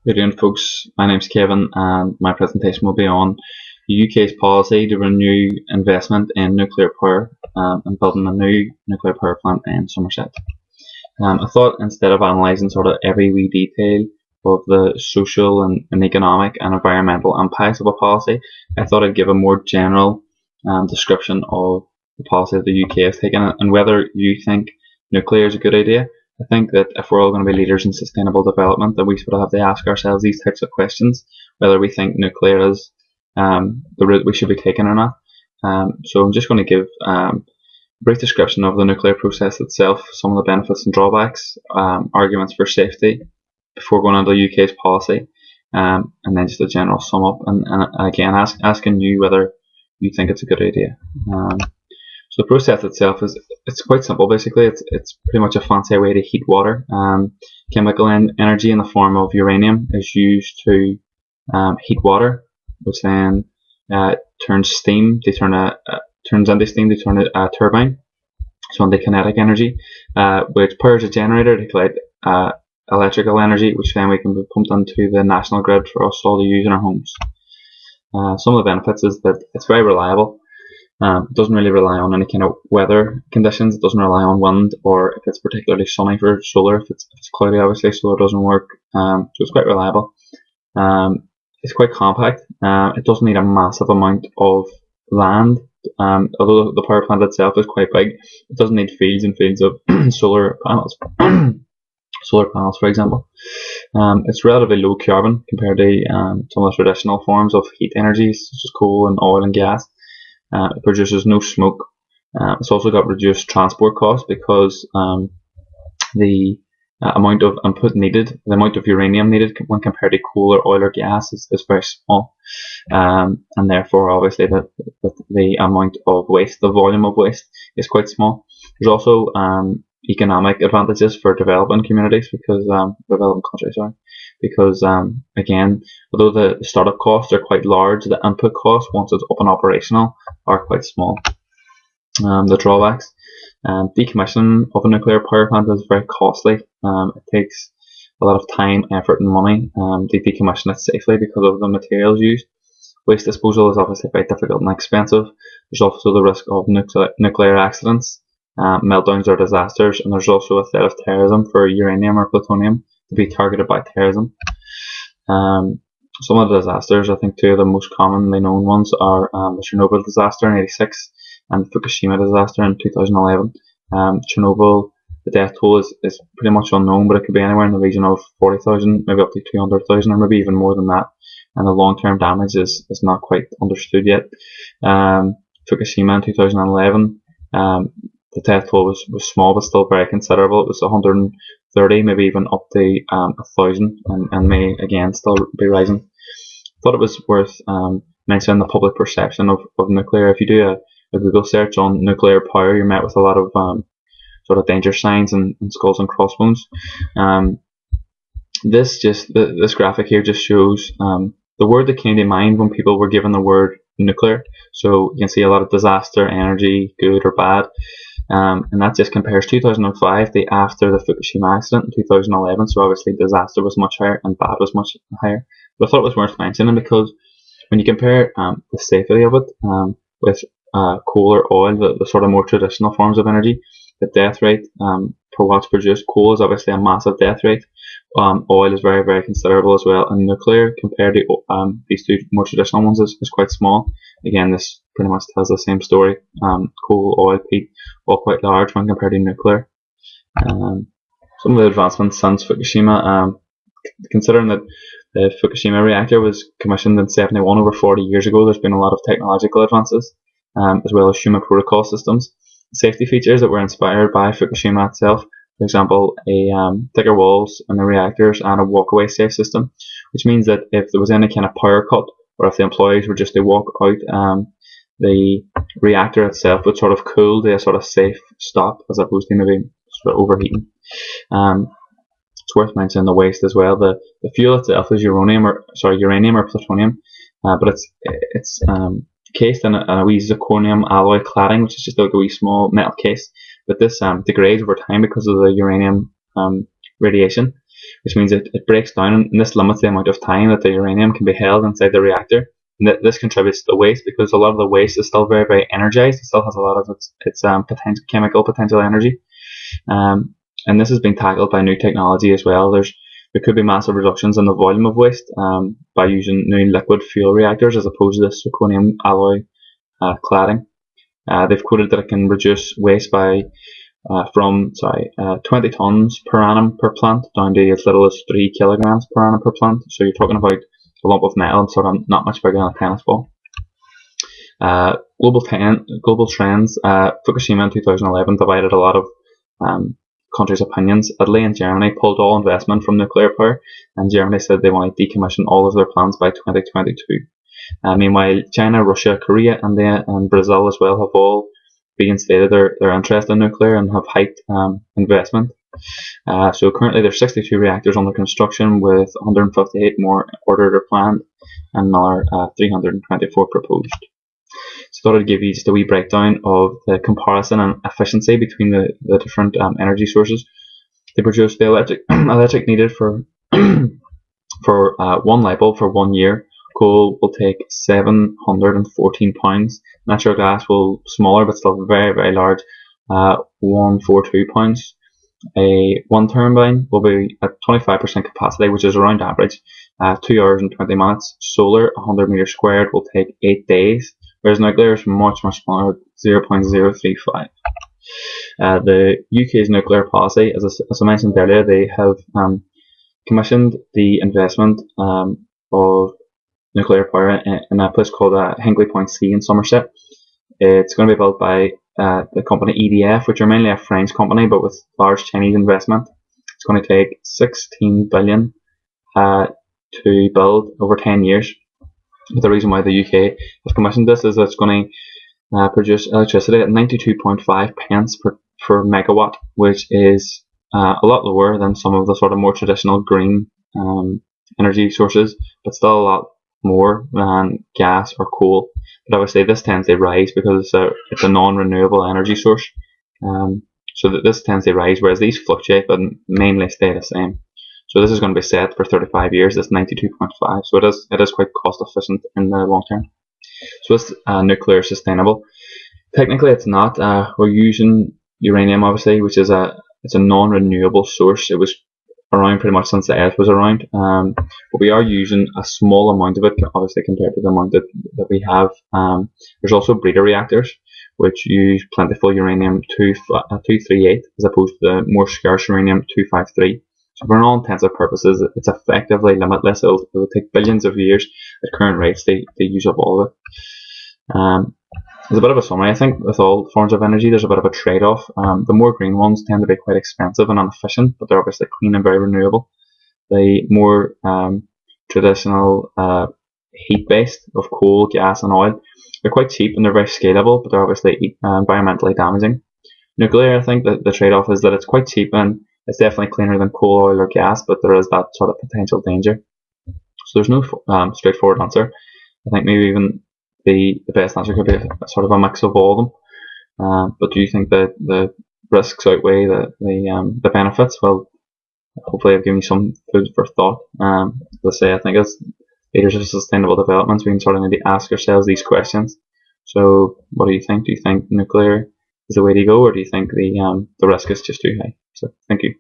Good evening, folks. My name's Kevin, and my presentation will be on the UK's policy to renew investment in nuclear power and building a new nuclear power plant in Somerset. I thought instead of analysing sort of every wee detail of the social and economic and environmental impacts of a policy, I thought I'd give a more general description of the policy that the UK has taken and whether you think nuclear is a good idea. I think that if we're all going to be leaders in sustainable development, that we sort of have to ask ourselves these types of questions, whether we think nuclear is the route we should be taking or not. So I'm just going to give a brief description of the nuclear process itself, some of the benefits and drawbacks, arguments for safety, before going on to the UK's policy, and then just a general sum up, and again asking you whether you think it's a good idea. So the process itself it's quite simple. Basically, it's pretty much a fancy way to heat water. Chemical energy in the form of uranium is used to heat water, which then turns into steam to turn a turbine. So into kinetic energy, which powers a generator to collect electrical energy, which then we can be pumped into the national grid for us all to use in our homes. Some of the benefits is that it's very reliable. It doesn't really rely on any kind of weather conditions. It doesn't rely on wind, or if it's particularly sunny for solar. If it's cloudy, obviously solar doesn't work. So it's quite reliable. It's quite compact. It doesn't need a massive amount of land. Although the power plant itself is quite big, it doesn't need fields and fields of solar panels. Solar panels, for example. It's relatively low carbon compared to some of the traditional forms of heat energies, such as coal and oil and gas. It produces no smoke. It's also got reduced transport costs because the amount of input needed, the amount of uranium needed when compared to coal or oil or gas is very small. And therefore, obviously, the amount of waste, the volume of waste, is quite small. There's also economic advantages for developing communities developing countries, because again, although the startup costs are quite large, the input costs once it's up and operational are quite small. The drawbacks: decommissioning of a nuclear power plant is very costly. It takes a lot of time, effort and money to decommission it safely because of the materials used. Waste disposal is obviously very difficult and expensive. There's also the risk of nuclear accidents, meltdowns or disasters, and there's also a threat of terrorism for uranium or plutonium to be targeted by terrorism. Some of the disasters, I think two of the most commonly known ones are the Chernobyl disaster in '86 and the Fukushima disaster in 2011. Chernobyl, the death toll is pretty much unknown, but it could be anywhere in the region of 40,000, maybe up to 200,000, or maybe even more than that. And the long-term damage is not quite understood yet. Fukushima in 2011, the death toll was small but still very considerable. It was 130, maybe even up to 1,000, and may again still be rising. I thought it was worth mentioning the public perception of nuclear. If you do a Google search on nuclear power, you're met with a lot of sort of danger signs and skulls and crossbones. This graphic here just shows the word that came to mind when people were given the word nuclear. So you can see a lot of disaster, energy, good or bad. And that just compares 2005 to after the Fukushima accident in 2011. So obviously disaster was much higher and bad was much higher. But I thought it was worth mentioning because when you compare the safety of it with coal or oil, the sort of more traditional forms of energy, the death rate per watts produced, coal is obviously a massive death rate. Oil is very, very considerable as well, and nuclear compared to these two more traditional ones is quite small. Again, this pretty much tells the same story. Coal, oil, peat, all quite large when compared to nuclear. Some of the advancements since Fukushima, considering that the Fukushima reactor was commissioned in '71, over 40 years ago, there's been a lot of technological advances, as well as human protocol systems. Safety features that were inspired by Fukushima itself. For example, thicker walls in the reactors and a walkaway safe system, which means that if there was any kind of power cut, or if the employees were just to walk out, the reactor itself would sort of cool to a sort of safe stop, as opposed to maybe sort of overheating. It's worth mentioning the waste as well. The fuel itself is uranium or plutonium, but it's cased in a wee zirconium alloy cladding, which is just like a wee small metal case. But this degrades over time because of the uranium radiation. which means it breaks down, and this limits the amount of time that the uranium can be held inside the reactor. And this contributes to the waste, because a lot of the waste is still very, very energized. It still has a lot of its chemical potential energy. And this has been tackled by new technology as well. There could be massive reductions in the volume of waste by using new liquid fuel reactors as opposed to the zirconium alloy cladding. They've quoted that it can reduce waste by from 20 tons per annum per plant down to as little as 3 kilograms per annum per plant. So you're talking about a lump of metal, sort of not much bigger than a tennis ball. Global trends. Fukushima in 2011 divided a lot of countries' opinions. Italy and Germany pulled all investment from nuclear power, and Germany said they want to decommission all of their plants by 2022. Meanwhile, China, Russia, Korea, and Brazil as well have all reinstated their interest in nuclear and have hiked investment. So currently there's 62 reactors under construction, with 158 more ordered or planned, and another 324 proposed. So I thought I'd give you just a wee breakdown of the comparison and efficiency between the different energy sources. They produce the electric needed for for one light bulb for 1 year. Coal will take 714 pounds. Natural gas will smaller but still very, very large, 142 pounds. One turbine will be at 25% capacity, which is around average, 2 hours and 20 minutes. Solar, 100 meters squared, will take 8 days, whereas nuclear is much smaller, 0.035. The UK's nuclear policy, as I mentioned earlier, they have commissioned the investment of nuclear power in a place called Hinkley Point C in Somerset. It's going to be built by the company EDF, which are mainly a French company but with large Chinese investment. It's going to take 16 billion to build over 10 years. But the reason why the UK has commissioned this is that it's going to produce electricity at 92.5 pence per megawatt, which is a lot lower than some of the sort of more traditional green energy sources, but still a lot more than gas or coal. But obviously this tends to rise because it's a non-renewable energy source. So that this tends to rise, whereas these fluctuate but mainly stay the same. So this is going to be set for 35 years, this 92.5. So it is quite cost efficient in the long term. So it's nuclear sustainable. Technically it's not. We're using uranium, obviously, which is it's a non-renewable source. It was around pretty much since the Earth was around, but we are using a small amount of it, obviously, compared to the amount that we have. There's also breeder reactors which use plentiful uranium 238 as opposed to the more scarce uranium 253. So for all intents and purposes, it's effectively limitless. It will take billions of years at current rates to use up all of it. There's a bit of a summary. I think with all forms of energy, there's a bit of a trade-off. The more green ones tend to be quite expensive and inefficient, but they're obviously clean and very renewable. The more traditional heat-based of coal, gas, and oil, they're quite cheap and they're very scalable, but they're obviously environmentally damaging. Nuclear, I think that the trade-off is that it's quite cheap and it's definitely cleaner than coal, oil, or gas, but there is that sort of potential danger. So there's no straightforward answer. I think maybe even the best answer could be a sort of a mix of all of them. But do you think that the risks outweigh the benefits? Well, hopefully I've given you some food for thought. Let's say I think as leaders of sustainable developments, we can sort of maybe ask ourselves these questions. So what do you think? Do you think nuclear is the way to go, or do you think the risk is just too high? So thank you.